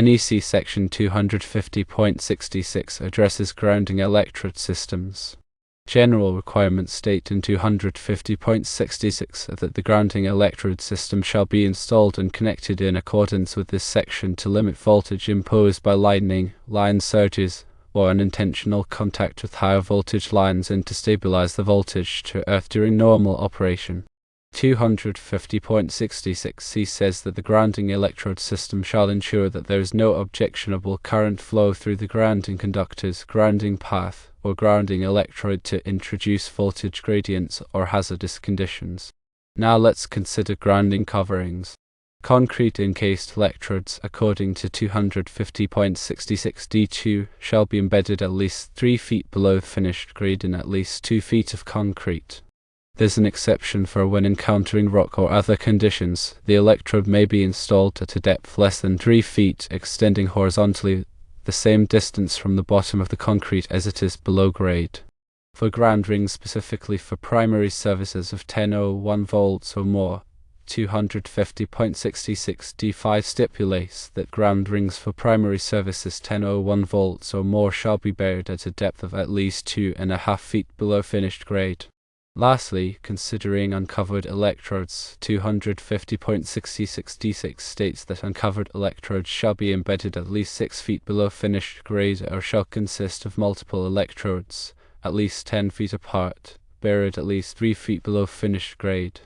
NEC Section 250.66 addresses grounding electrode systems. General requirements state in 250.66 that the grounding electrode system shall be installed and connected in accordance with this section to limit voltage imposed by lightning, line surges, or unintentional contact with higher voltage lines, and to stabilize the voltage to earth during normal operation. 250.66c says that the grounding electrode system shall ensure that there is no objectionable current flow through the grounding conductors, grounding path, or grounding electrode to introduce voltage gradients or hazardous conditions. Now let's consider grounding coverings. Concrete encased electrodes, according to 250.66d2, shall be embedded at least 3 feet below finished grade in at least 2 feet of concrete. There's an exception for when encountering rock or other conditions. The electrode may be installed at a depth less than 3 feet, extending horizontally the same distance from the bottom of the concrete as it is below grade. For ground rings specifically for primary services of 1001 volts or more, 250.66d5 stipulates that ground rings for primary services 1001 volts or more shall be buried at a depth of at least 2.5 feet below finished grade. Lastly, considering uncovered electrodes, 250.66d6 states that uncovered electrodes shall be embedded at least 6 feet below finished grade or shall consist of multiple electrodes, at least 10 feet apart, buried at least 3 feet below finished grade.